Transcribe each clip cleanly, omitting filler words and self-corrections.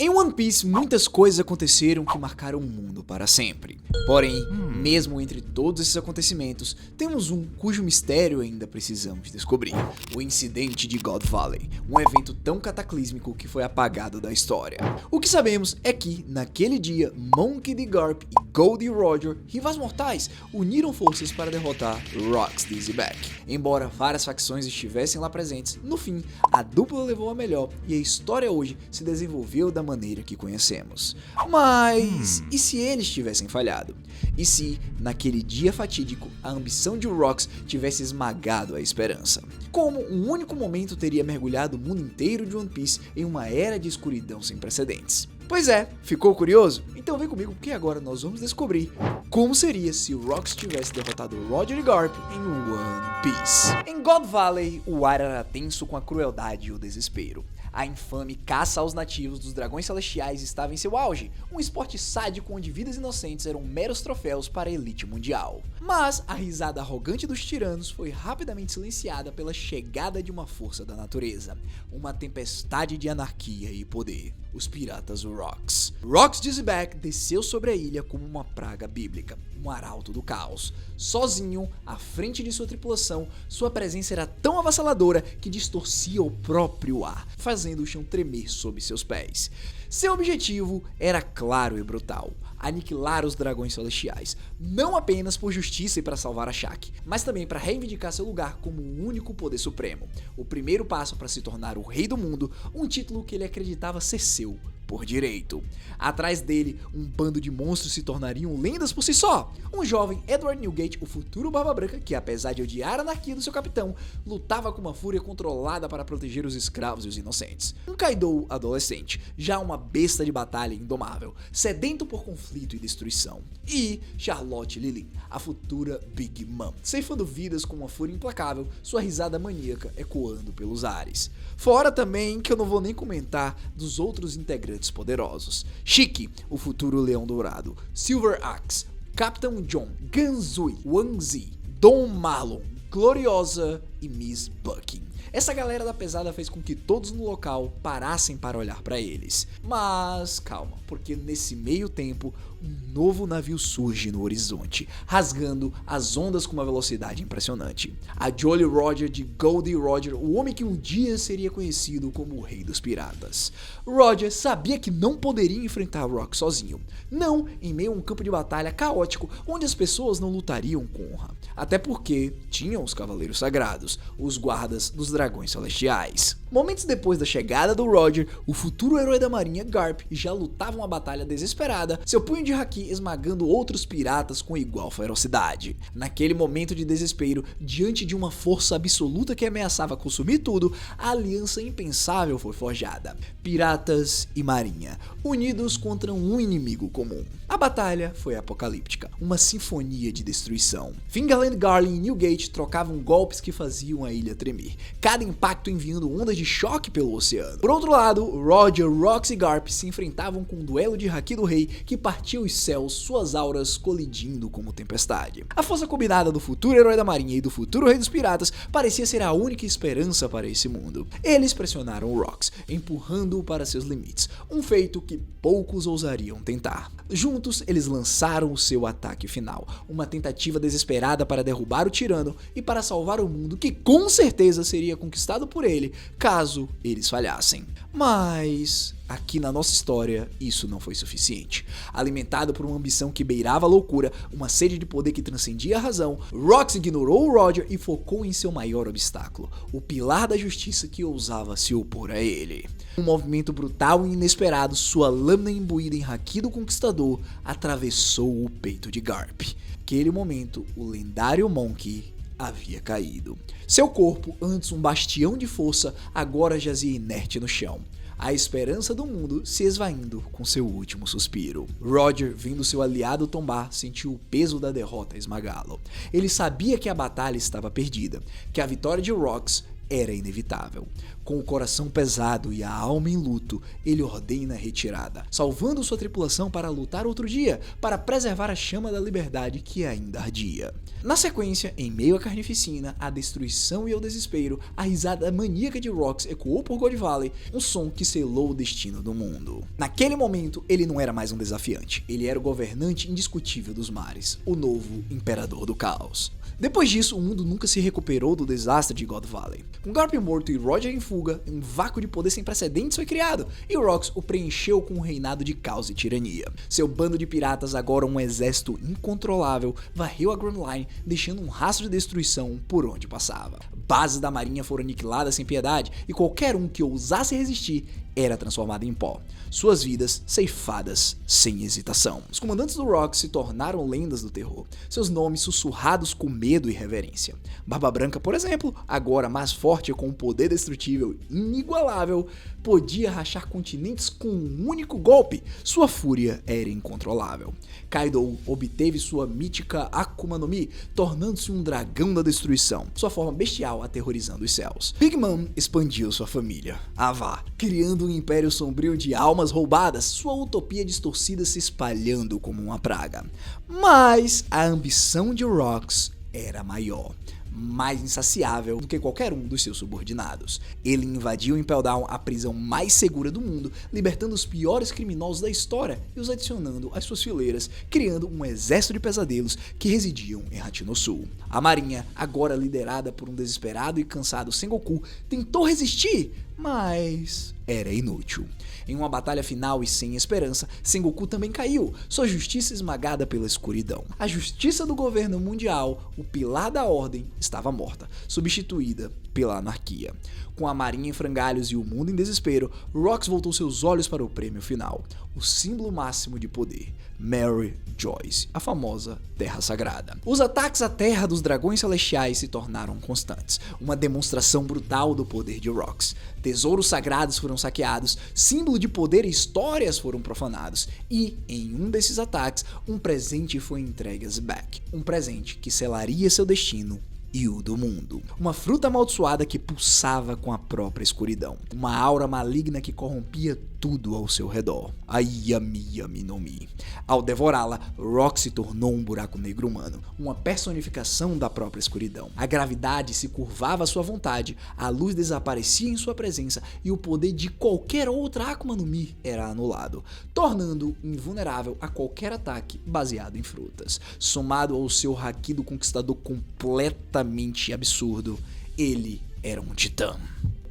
Em One Piece, muitas coisas aconteceram que marcaram o mundo para sempre. Porém, mesmo entre todos esses acontecimentos, temos um cujo mistério ainda precisamos descobrir. O incidente de God Valley, um evento tão cataclísmico que foi apagado da história. O que sabemos é que, naquele dia, Monkey D. Garp e Goldie Roger, rivais mortais, uniram forças para derrotar Rox Dizzyback. Embora várias facções estivessem lá presentes, no fim, a dupla levou a melhor e a história hoje se desenvolveu da maneira que conhecemos. Mas e se eles tivessem falhado? E se, naquele dia fatídico, a ambição de Rox tivesse esmagado a esperança? Como um único momento teria mergulhado o mundo inteiro de One Piece em uma era de escuridão sem precedentes? Pois é, ficou curioso? Então vem comigo porque agora nós vamos descobrir como seria se o Rox tivesse derrotado Roger e Garp em One Piece. Em God Valley, o ar era tenso com a crueldade e o desespero. A infame caça aos nativos dos dragões celestiais estava em seu auge, um esporte sádico onde vidas inocentes eram meros troféus para a elite mundial. Mas a risada arrogante dos tiranos foi rapidamente silenciada pela chegada de uma força da natureza, uma tempestade de anarquia e poder, os piratas Rox. Rox Dizzyback desceu sobre a ilha como uma praga bíblica, um arauto do caos. Sozinho, à frente de sua tripulação, sua presença era tão avassaladora que distorcia o próprio ar, fazendo o chão tremer sob seus pés. Seu objetivo era claro e brutal: aniquilar os dragões celestiais, não apenas por justiça e para salvar a Shaq, mas também para reivindicar seu lugar como o único poder supremo, o primeiro passo para se tornar o rei do mundo, um título que ele acreditava ser seu por direito. Atrás dele, um bando de monstros se tornariam lendas por si só. Um jovem Edward Newgate, o futuro Barba Branca, que apesar de odiar a anarquia do seu capitão, lutava com uma fúria controlada para proteger os escravos e os inocentes. Um Kaido adolescente, já uma besta de batalha indomável, sedento por conflito e destruição. E Charlotte Lilin, a futura Big Mom, ceifando vidas com uma fúria implacável, sua risada maníaca ecoando pelos ares. Fora também, que eu não vou nem comentar, dos outros integrantes poderosos: Shiki, o futuro Leão Dourado, Silver Axe, Capitão John, Ganzui, Wanzi, Don Marlon, Gloriosa e Miss Bucking. Essa galera da pesada fez com que todos no local parassem para olhar para eles. Mas calma, porque nesse meio tempo, um novo navio surge no horizonte, rasgando as ondas com uma velocidade impressionante. A Jolly Roger de Goldie Roger, o homem que um dia seria conhecido como o Rei dos Piratas. Roger sabia que não poderia enfrentar Rox sozinho, não em meio a um campo de batalha caótico onde as pessoas não lutariam com honra, até porque tinham os Cavaleiros Sagrados, os guardas dos dragões celestiais. Momentos depois da chegada do Roger, o futuro herói da marinha Garp já lutava uma batalha desesperada, seu punho de haki esmagando outros piratas com igual ferocidade. Naquele momento de desespero, diante de uma força absoluta que ameaçava consumir tudo, a aliança impensável foi forjada: piratas e marinha, unidos contra um inimigo comum. A batalha foi apocalíptica, uma sinfonia de destruição. Fingerland, Garlin e Newgate trocavam golpes que faziam a ilha tremer, cada impacto enviando ondas de choque pelo oceano. Por outro lado, Roger, Rox e Garp se enfrentavam com um duelo de haki do rei que partia os céus, suas auras colidindo como tempestade. A força combinada do futuro herói da marinha e do futuro rei dos piratas parecia ser a única esperança para esse mundo. Eles pressionaram Rox, empurrando-o para seus limites, um feito que poucos ousariam tentar. Juntos, eles lançaram o seu ataque final, uma tentativa desesperada para derrubar o tirano e para salvar o mundo que com certeza seria conquistado por ele caso eles falhassem. Mas aqui na nossa história, isso não foi suficiente. Alimentado por uma ambição que beirava a loucura, uma sede de poder que transcendia a razão, Rox ignorou o Roger e focou em seu maior obstáculo, o pilar da justiça que ousava se opor a ele. Um movimento brutal e inesperado, sua lâmina imbuída em haki do conquistador atravessou o peito de Garp. Naquele momento, o lendário Monkey havia caído. Seu corpo, antes um bastião de força, agora jazia inerte no chão, a esperança do mundo se esvaindo com seu último suspiro. Roger, vendo seu aliado tombar, sentiu o peso da derrota esmagá-lo. Ele sabia que a batalha estava perdida, que a vitória de Rox era inevitável. Com o coração pesado e a alma em luto, ele ordena a retirada, salvando sua tripulação para lutar outro dia, para preservar a chama da liberdade que ainda ardia. Na sequência, em meio à carnificina, à destruição e ao desespero, a risada maníaca de Rox ecoou por God Valley, um som que selou o destino do mundo. Naquele momento, ele não era mais um desafiante, ele era o governante indiscutível dos mares, o novo Imperador do Caos. Depois disso, o mundo nunca se recuperou do desastre de God Valley. Com Garp morto e Roger em fuga, um vácuo de poder sem precedentes foi criado, e Rox o preencheu com um reinado de caos e tirania. Seu bando de piratas, agora um exército incontrolável, varreu a Grand Line, deixando um rastro de destruição por onde passava. Bases da marinha foram aniquiladas sem piedade, e qualquer um que ousasse resistir era transformado em pó. Suas vidas ceifadas sem hesitação. Os comandantes do Rox se tornaram lendas do terror, seus nomes sussurrados com medo e reverência. Barba Branca, por exemplo, agora mais forte e com um poder destrutível inigualável, podia rachar continentes com um único golpe. Sua fúria era incontrolável. Kaido obteve sua mítica Akuma no Mi, tornando-se um dragão da destruição, sua forma bestial aterrorizando os céus. Big Mom expandiu sua família, Ava, criando um império sombrio de almas roubadas, sua utopia distorcida se espalhando como uma praga. Mas a ambição de Rox era maior, mais insaciável do que qualquer um dos seus subordinados. Ele invadiu Impel Down, a prisão mais segura do mundo, libertando os piores criminosos da história e os adicionando às suas fileiras, criando um exército de pesadelos que residiam em Hateno Sul. A marinha, agora liderada por um desesperado e cansado Sengoku, tentou resistir, mas era inútil. Em uma batalha final e sem esperança, Sengoku também caiu, sua justiça esmagada pela escuridão. A justiça do governo mundial, o pilar da ordem, estava morta, substituída pela anarquia. Com a marinha em frangalhos e o mundo em desespero, Rox voltou seus olhos para o prêmio final, o símbolo máximo de poder, Mary Joyce, a famosa Terra Sagrada. Os ataques à Terra dos Dragões Celestiais se tornaram constantes, uma demonstração brutal do poder de Rox. Tesouros sagrados foram saqueados, símbolo de poder e histórias foram profanados, e, em um desses ataques, um presente foi entregue a Zebek, um presente que selaria seu destino e o do mundo. Uma fruta amaldiçoada que pulsava com a própria escuridão. Uma aura maligna que corrompia tudo ao seu redor. A Yami Yami no Mi. Ao devorá-la, Rox se tornou um buraco negro humano, uma personificação da própria escuridão. A gravidade se curvava à sua vontade, a luz desaparecia em sua presença e o poder de qualquer outra Akuma no Mi era anulado, tornando-o invulnerável a qualquer ataque baseado em frutas. Somado ao seu haki do conquistador completamente absurdo, ele era um titã.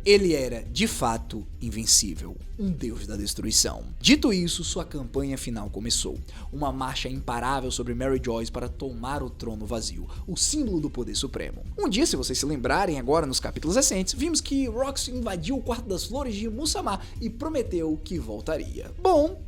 Ele era, de fato, invencível, um deus da destruição. Dito isso, sua campanha final começou. Uma marcha imparável sobre Mary Joyce para tomar o trono vazio, o símbolo do poder supremo. Um dia, se vocês se lembrarem agora nos capítulos recentes, vimos que Rox invadiu o Quarto das Flores de Musama e prometeu que voltaria. Bom,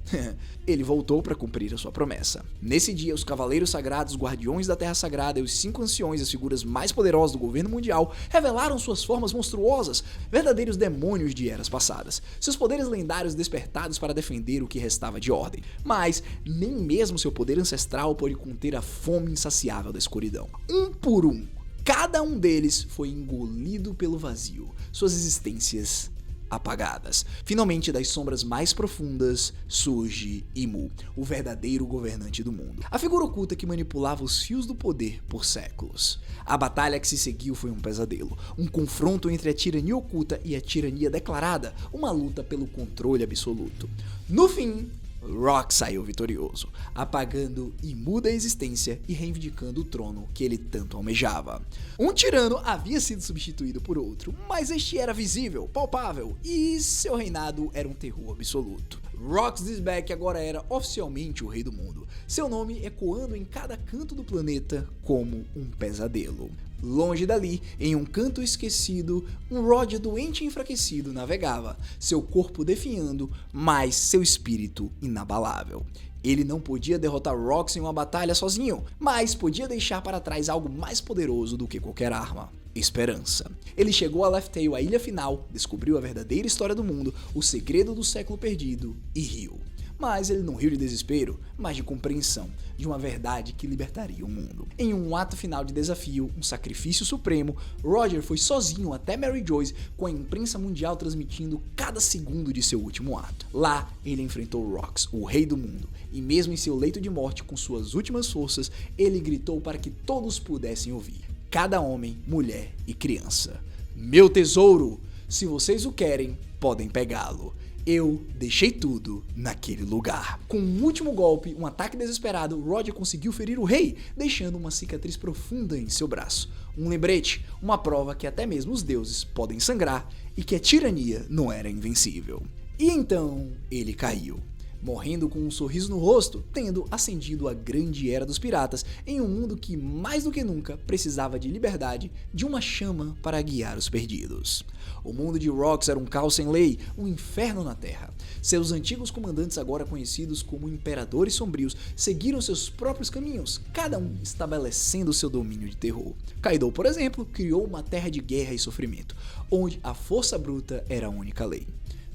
ele voltou para cumprir a sua promessa. Nesse dia, os Cavaleiros Sagrados, Guardiões da Terra Sagrada e os 5 Anciões, as figuras mais poderosas do governo mundial, revelaram suas formas monstruosas, verdadeiros demônios de eras passadas. Seus poderes lendários despertados para defender o que restava de ordem. Mas nem mesmo seu poder ancestral pôde conter a fome insaciável da escuridão. Um por um, cada um deles foi engolido pelo vazio, suas existências apagadas. Finalmente, das sombras mais profundas, surge Imu, o verdadeiro governante do mundo. A figura oculta que manipulava os fios do poder por séculos. A batalha que se seguiu foi um pesadelo, um confronto entre a tirania oculta e a tirania declarada, uma luta pelo controle absoluto. No fim, Rox saiu vitorioso, apagando Imu da existência e reivindicando o trono que ele tanto almejava. Um tirano havia sido substituído por outro, mas este era visível, palpável, e seu reinado era um terror absoluto. Rox Disback agora era oficialmente o rei do mundo, seu nome ecoando em cada canto do planeta como um pesadelo. Longe dali, em um canto esquecido, um Roger doente e enfraquecido navegava, seu corpo definhando, mas seu espírito inabalável. Ele não podia derrotar Rox em uma batalha sozinho, mas podia deixar para trás algo mais poderoso do que qualquer arma: esperança. Ele chegou a Laugh Tale, a ilha final, descobriu a verdadeira história do mundo, o segredo do século perdido, e riu. mas ele não riu de desespero, mas de compreensão de uma verdade que libertaria o mundo. Em um ato final de desafio, um sacrifício supremo, Roger foi sozinho até Mary Joyce, com a imprensa mundial transmitindo cada segundo de seu último ato. Lá, ele enfrentou Rox, o rei do mundo, e mesmo em seu leito de morte, com suas últimas forças, ele gritou para que todos pudessem ouvir. Cada homem, mulher e criança. Meu tesouro! Se vocês o querem, podem pegá-lo. Eu deixei tudo naquele lugar. Com um último golpe, um ataque desesperado, Roger conseguiu ferir o rei, deixando uma cicatriz profunda em seu braço. Um lembrete, uma prova que até mesmo os deuses podem sangrar e que a tirania não era invencível. E então ele caiu, morrendo com um sorriso no rosto, tendo ascendido a grande era dos piratas em um mundo que mais do que nunca precisava de liberdade, de uma chama para guiar os perdidos. O mundo de Rox era um caos sem lei, um inferno na Terra. Seus antigos comandantes, agora conhecidos como Imperadores Sombrios, seguiram seus próprios caminhos, cada um estabelecendo seu domínio de terror. Kaido, por exemplo, criou uma terra de guerra e sofrimento, onde a força bruta era a única lei.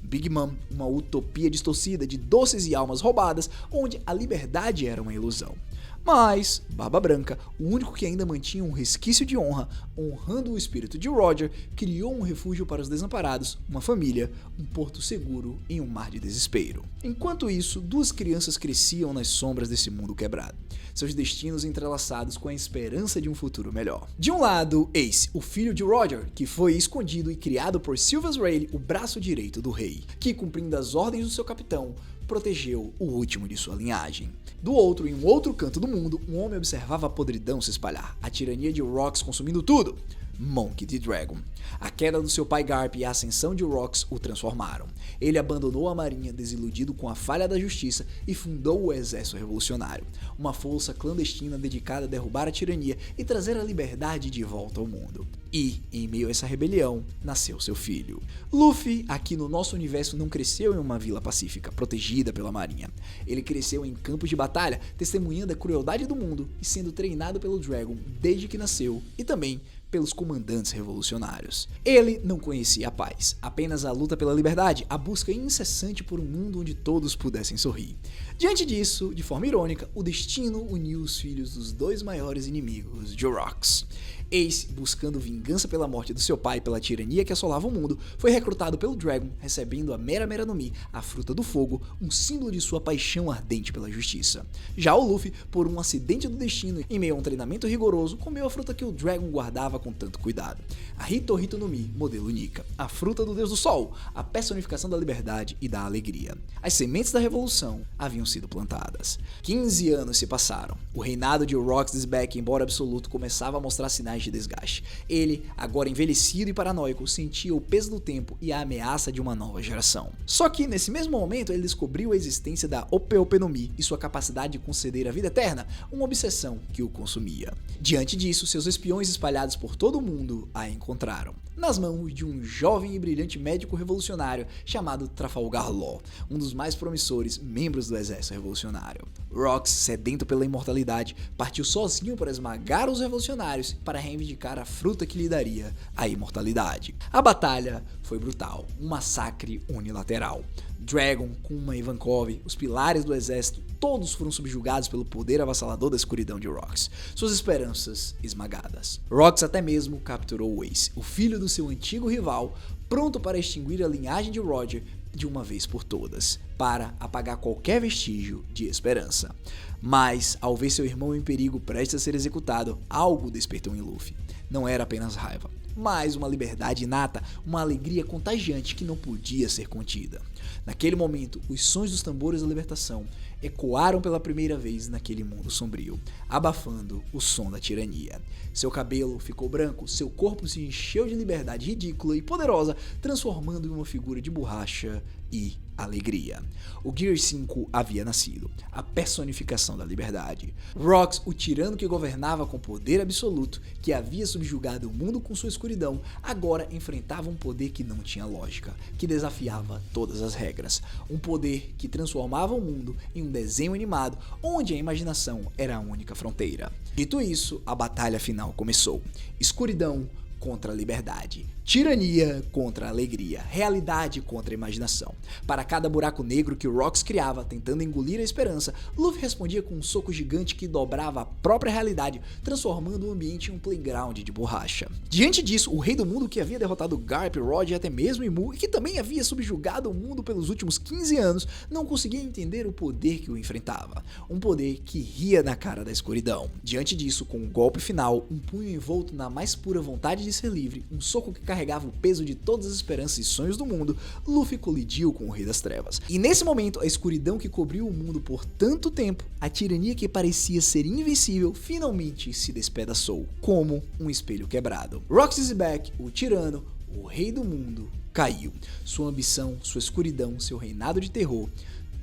Big Mom, uma utopia distorcida de doces e almas roubadas, onde a liberdade era uma ilusão. Mas Barba Branca, o único que ainda mantinha um resquício de honra, honrando o espírito de Roger, criou um refúgio para os desamparados, uma família, um porto seguro em um mar de desespero. Enquanto isso, duas crianças cresciam nas sombras desse mundo quebrado, seus destinos entrelaçados com a esperança de um futuro melhor. De um lado, Ace, o filho de Roger, que foi escondido e criado por Sylvius Rayleigh, o braço direito do rei, que, cumprindo as ordens do seu capitão, protegeu o último de sua linhagem. Do outro, em um outro canto do mundo, um homem observava a podridão se espalhar, a tirania de Rox consumindo tudo. Monkey D. Dragon. A queda do seu pai Garp e a ascensão de Rox o transformaram. Ele abandonou a marinha, desiludido com a falha da justiça, e fundou o Exército Revolucionário, uma força clandestina dedicada a derrubar a tirania e trazer a liberdade de volta ao mundo. E, em meio a essa rebelião, nasceu seu filho. Luffy, aqui no nosso universo, não cresceu em uma vila pacífica, protegida pela marinha. Ele cresceu em campos de batalha, testemunhando a crueldade do mundo e sendo treinado pelo Dragon desde que nasceu, e também pelos comandantes revolucionários. Ele não conhecia a paz, apenas a luta pela liberdade, a busca incessante por um mundo onde todos pudessem sorrir. Diante disso, de forma irônica, o destino uniu os filhos dos dois maiores inimigos de Rox. Ace, buscando vingança pela morte do seu pai e pela tirania que assolava o mundo, foi recrutado pelo Dragon, recebendo a Mera Mera no Mi, a fruta do fogo, um símbolo de sua paixão ardente pela justiça. Já o Luffy, por um acidente do destino, em meio a um treinamento rigoroso, comeu a fruta que o Dragon guardava com tanto cuidado. A Hito Hito no Mi, modelo Nika, a fruta do deus do sol, a personificação da liberdade e da alegria. As sementes da revolução haviam sido plantadas. 15 anos se passaram. O reinado de Rox Disback, embora absoluto, começava a mostrar sinais de desgaste. Ele, agora envelhecido e paranoico, sentia o peso do tempo e a ameaça de uma nova geração. Só que, nesse mesmo momento, ele descobriu a existência da Ope Ope no Mi e sua capacidade de conceder a vida eterna, uma obsessão que o consumia. Diante disso, seus espiões espalhados por todo o mundo a encontraram, nas mãos de um jovem e brilhante médico revolucionário chamado Trafalgar Law, um dos mais promissores membros do exército revolucionário. Rox, sedento pela imortalidade, partiu sozinho para esmagar os revolucionários para reivindicar a fruta que lhe daria a imortalidade. A batalha foi brutal, um massacre unilateral. Dragon, Kuma e Ivankov, os pilares do exército, todos foram subjugados pelo poder avassalador da escuridão de Rox, suas esperanças esmagadas. Rox até mesmo capturou Ace, o filho do seu antigo rival, pronto para extinguir a linhagem de Roger de uma vez por todas, para apagar qualquer vestígio de esperança. Mas, ao ver seu irmão em perigo prestes a ser executado, algo despertou em Luffy. Não era apenas raiva, mas uma liberdade inata, uma alegria contagiante que não podia ser contida. Naquele momento, os sons dos tambores da libertação ecoaram pela primeira vez naquele mundo sombrio, abafando o som da tirania. Seu cabelo ficou branco, seu corpo se encheu de liberdade ridícula e poderosa, transformando em uma figura de borracha e alegria. O Gear 5 havia nascido, a personificação da liberdade. Rox, o tirano que governava com poder absoluto, que havia subjugado o mundo com sua escuridão, agora enfrentava um poder que não tinha lógica, que desafiava todas as regras. Um poder que transformava o mundo em um desenho animado, onde a imaginação era a única fronteira. Dito isso, a batalha final começou. Escuridão contra a liberdade, tirania contra a alegria, realidade contra a imaginação. Para cada buraco negro que o Rox criava, tentando engolir a esperança, Luffy respondia com um soco gigante que dobrava a própria realidade, transformando o ambiente em um playground de borracha. Diante disso, o Rei do Mundo, que havia derrotado Garp, Rod e até mesmo Imu, e que também havia subjugado o mundo pelos últimos 15 anos, não conseguia entender o poder que o enfrentava. Um poder que ria na cara da escuridão. Diante disso, com um golpe final, um punho envolto na mais pura vontade de ser livre, um soco que carregava o peso de todas as esperanças e sonhos do mundo, Luffy colidiu com o Rei das Trevas. E nesse momento, a escuridão que cobriu o mundo por tanto tempo, a tirania que parecia ser invencível, finalmente se despedaçou, como um espelho quebrado. Rox is back, o tirano, o Rei do Mundo, caiu. Sua ambição, sua escuridão, seu reinado de terror,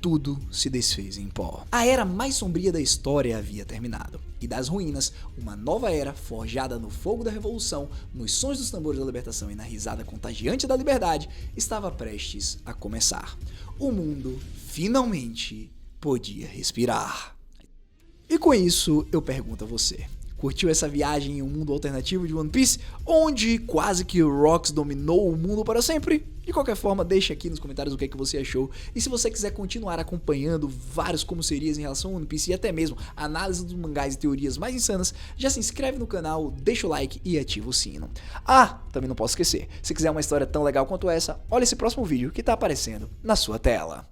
tudo se desfez em pó. A era mais sombria da história havia terminado, e das ruínas, uma nova era forjada no fogo da revolução, nos sons dos tambores da libertação e na risada contagiante da liberdade, estava prestes a começar. O mundo finalmente podia respirar. E com isso, eu pergunto a você: curtiu essa viagem em um mundo alternativo de One Piece, onde quase que o Rox dominou o mundo para sempre? De qualquer forma, deixa aqui nos comentários o que é que você achou, e se você quiser continuar acompanhando vários como serias em relação ao One Piece e até mesmo análise dos mangás e teorias mais insanas, já se inscreve no canal, deixa o like e ativa o sino. Ah, também não posso esquecer, se quiser uma história tão legal quanto essa, olha esse próximo vídeo que tá aparecendo na sua tela.